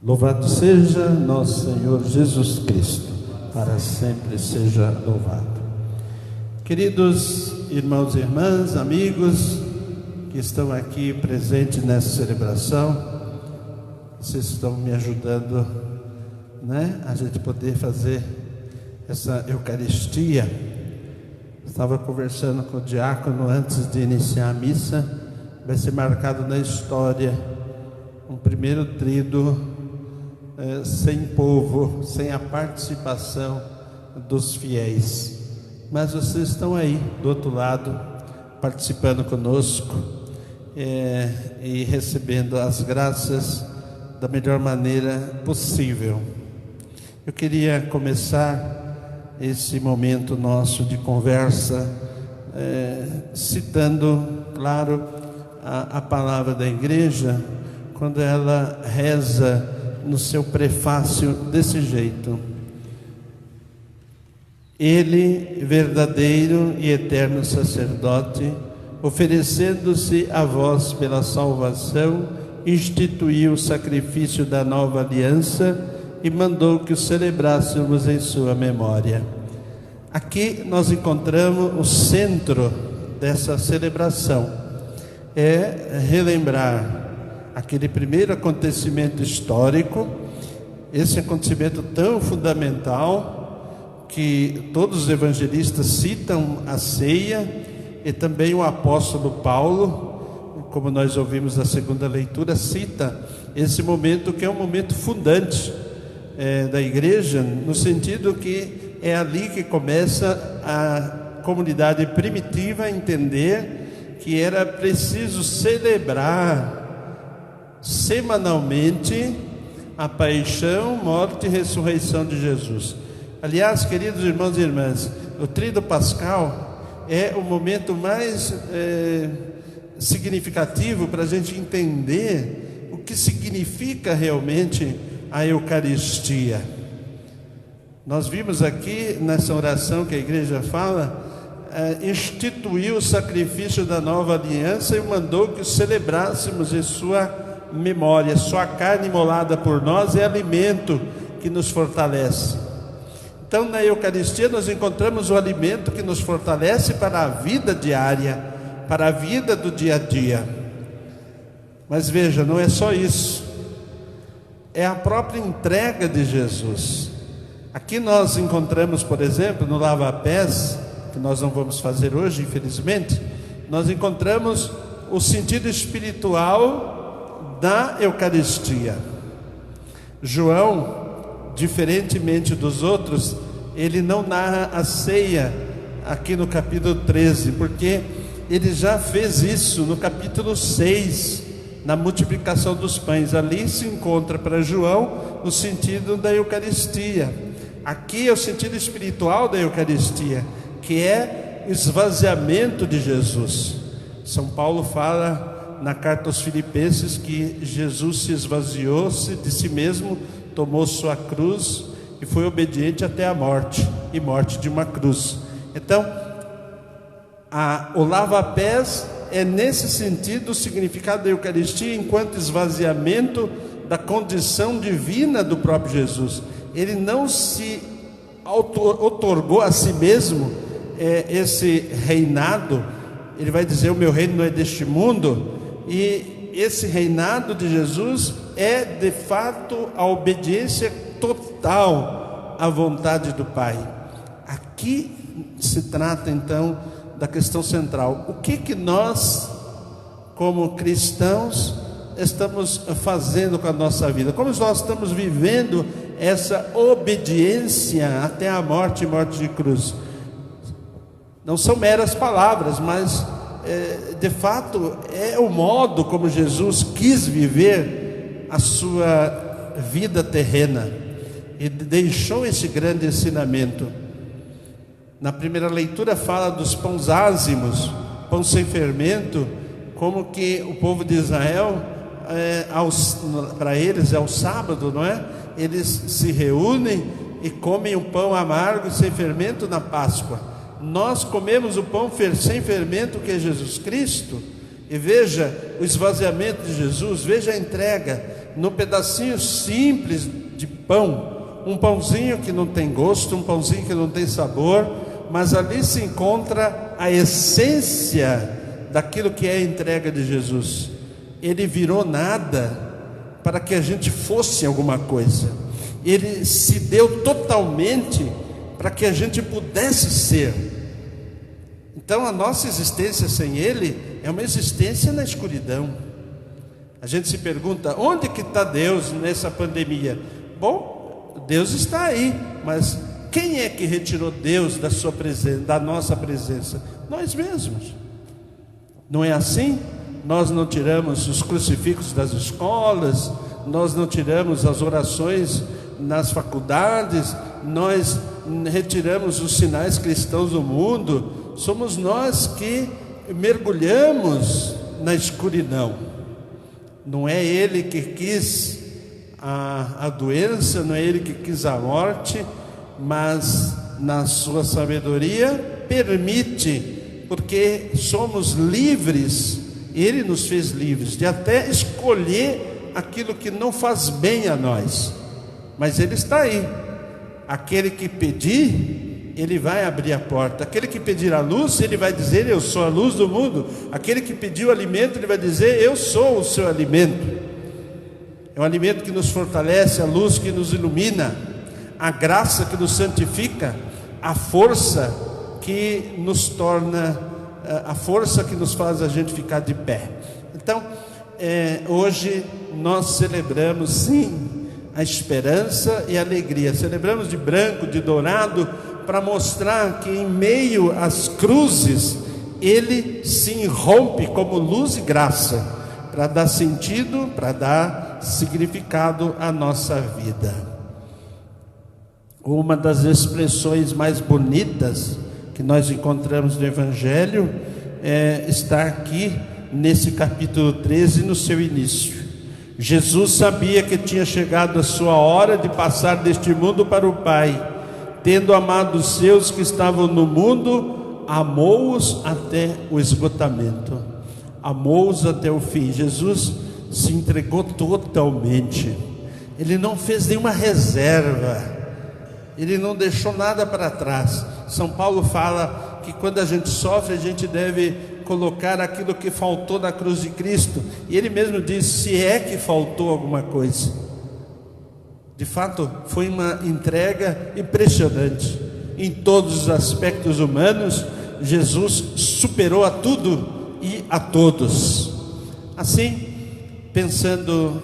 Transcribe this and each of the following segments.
Louvado seja nosso Senhor Jesus Cristo, para sempre seja louvado. Queridos irmãos e irmãs, amigos que estão aqui presentes nessa celebração, vocês estão me ajudando, a gente poder fazer essa Eucaristia. Estava conversando com o diácono antes de iniciar a missa. Vai ser marcado na história um primeiro tríduo sem povo, sem a participação dos fiéis. Mas vocês estão aí do outro lado, participando conosco e recebendo as graças da melhor maneira possível. Eu queria começar esse momento nosso de conversa citando, claro, a palavra da igreja, quando ela reza no seu prefácio desse jeito: Ele, verdadeiro e eterno sacerdote, oferecendo-se a vós pela salvação, instituiu o sacrifício da nova aliança e mandou que o celebrássemos em sua memória. Aqui nós encontramos o centro dessa celebração, relembrar aquele primeiro acontecimento histórico, esse acontecimento tão fundamental que todos os evangelistas citam a ceia, e também o apóstolo Paulo, como nós ouvimos na segunda leitura, cita esse momento que é um momento fundante da igreja, no sentido que é ali que começa a comunidade primitiva a entender que era preciso celebrar semanalmente a paixão, morte e ressurreição de Jesus. Aliás, queridos irmãos e irmãs, o tríduo pascal é o momento mais significativo para a gente entender o que significa realmente a Eucaristia. Nós vimos aqui nessa oração que a igreja fala, instituiu o sacrifício da nova aliança e mandou que o celebrássemos em sua memória. Sua carne imolada por nós é alimento que nos fortalece. Então, na Eucaristia nós encontramos o alimento que nos fortalece para a vida diária, para a vida do dia a dia. Mas veja, não é só isso, é a própria entrega de Jesus. Aqui nós encontramos, por exemplo, no lava-pés, que nós não vamos fazer hoje, infelizmente, nós encontramos o sentido espiritual da Eucaristia. João, diferentemente dos outros, ele não narra a ceia aqui no capítulo 13, porque ele já fez isso no capítulo 6, na multiplicação dos pães. Ali se encontra para João o sentido da Eucaristia. Aqui é o sentido espiritual da Eucaristia, que é o esvaziamento de Jesus. São Paulo fala na carta aos Filipenses que Jesus se esvaziou-se de si mesmo, tomou sua cruz e foi obediente até a morte, e morte de uma cruz. Então, o lava-pés é nesse sentido o significado da Eucaristia, enquanto esvaziamento da condição divina do próprio Jesus. Ele não se outorgou a si mesmo esse reinado. Ele vai dizer: o meu reino não é deste mundo. E esse reinado de Jesus é de fato a obediência total à vontade do Pai. Aqui se trata então da questão central: o que nós, como cristãos, estamos fazendo com a nossa vida? Como nós estamos vivendo essa obediência até a morte e morte de cruz? Não são meras palavras, mas de fato é o modo como Jesus quis viver a sua vida terrena e deixou esse grande ensinamento. Na primeira leitura fala dos pães ázimos, pão sem fermento, como que o povo de Israel, para eles é o sábado, não é? Eles se reúnem e comem o pão amargo e sem fermento na Páscoa. Nós comemos o pão sem fermento, que é Jesus Cristo. E veja o esvaziamento de Jesus, veja a entrega. num pedacinho simples de pão, um pãozinho que não tem gosto, um pãozinho que não tem sabor, mas ali se encontra a essência daquilo que é a entrega de Jesus. Ele virou nada para que a gente fosse alguma coisa. Ele se deu totalmente para que a gente pudesse ser. Então a nossa existência sem Ele é uma existência na escuridão. A gente se pergunta, onde que está Deus nessa pandemia? Bom, Deus está aí, mas quem é que retirou Deus da sua presença, da nossa presença? Nós mesmos. Não é assim? Nós não tiramos os crucifixos das escolas, nós não tiramos as orações nas faculdades, nós retiramos os sinais cristãos do mundo. Somos nós que mergulhamos na escuridão. Não é Ele que quis a doença, não é Ele que quis a morte, mas na sua sabedoria permite, porque somos livres. Ele nos fez livres de até escolher aquilo que não faz bem a nós, mas Ele está aí. Aquele que pedir, Ele vai abrir a porta. Aquele que pedir a luz, Ele vai dizer, eu sou a luz do mundo. Aquele que pedir o alimento, Ele vai dizer, eu sou o seu alimento. É um alimento que nos fortalece, a luz que nos ilumina, a graça que nos santifica, a força que nos torna, a força que nos faz a gente ficar de pé. Então, hoje nós celebramos sim a esperança e a alegria. Celebramos de branco, de dourado, para mostrar que em meio às cruzes Ele se irrompe como luz e graça, para dar sentido, para dar significado à nossa vida. Uma das expressões mais bonitas que nós encontramos no Evangelho está aqui nesse capítulo 13, no seu início. Jesus sabia que tinha chegado a sua hora de passar deste mundo para o Pai. Tendo amado os seus que estavam no mundo, amou-os até o esgotamento, amou-os até o fim. Jesus se entregou totalmente. Ele não fez nenhuma reserva, Ele não deixou nada para trás. São Paulo fala que quando a gente sofre, a gente deve colocar aquilo que faltou na cruz de Cristo. E ele mesmo diz, se é que faltou alguma coisa. De fato, foi uma entrega impressionante. Em todos os aspectos humanos, Jesus superou a tudo e a todos. Assim, pensando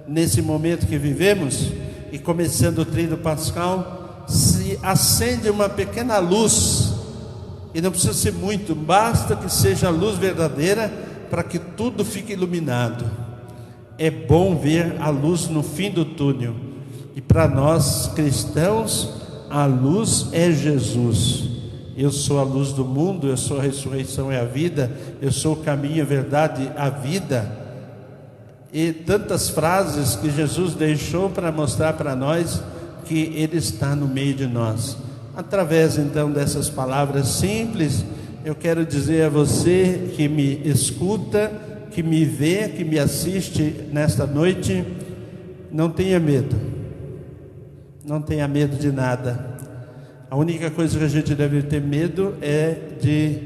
nesse momento que vivemos, e começando o tríduo pascal, se acende uma pequena luz, e não precisa ser muito, basta que seja a luz verdadeira para que tudo fique iluminado. É bom ver a luz no fim do túnel, e para nós cristãos a luz é Jesus. Eu sou a luz do mundo, eu sou a ressurreição e a vida, eu sou o caminho, a verdade, a vida. E tantas frases que Jesus deixou para mostrar para nós que Ele está no meio de nós. Através então dessas palavras simples, eu quero dizer a você que me escuta, que me vê, que me assiste nesta noite, não tenha medo. Não tenha medo de nada. A única coisa que a gente deve ter medo é de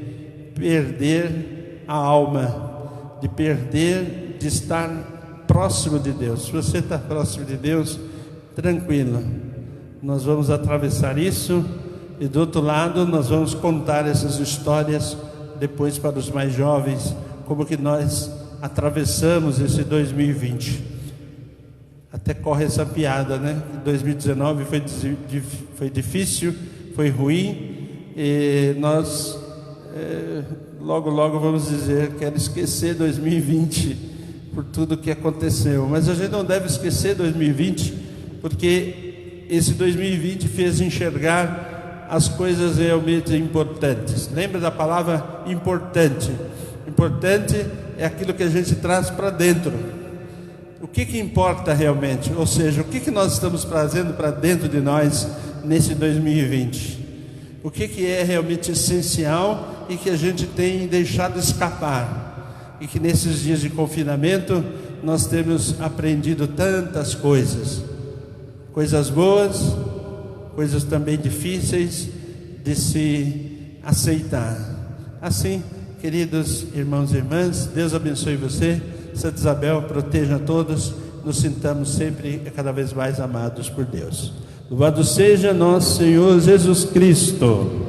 perder a alma, de perder, de estar próximo de Deus. Se você está próximo de Deus, tranquilo, nós vamos atravessar isso, e do outro lado nós vamos contar essas histórias depois para os mais jovens, como que nós atravessamos esse 2020. Até corre essa piada, né? 2019 foi difícil, foi ruim, e nós logo vamos dizer, quero esquecer 2020 por tudo que aconteceu. Mas a gente não deve esquecer 2020, porque esse 2020 fez enxergar as coisas realmente importantes. Lembra da palavra importante? Importante é aquilo que a gente traz para dentro. O que importa realmente? Ou seja, o que nós estamos trazendo para dentro de nós nesse 2020? O que é realmente essencial e que a gente tem deixado escapar? E que nesses dias de confinamento nós temos aprendido tantas coisas, coisas boas, coisas também difíceis de se aceitar. Assim, queridos irmãos e irmãs, Deus abençoe você, Santa Isabel proteja a todos, nos sintamos sempre cada vez mais amados por Deus. Louvado seja nosso Senhor Jesus Cristo.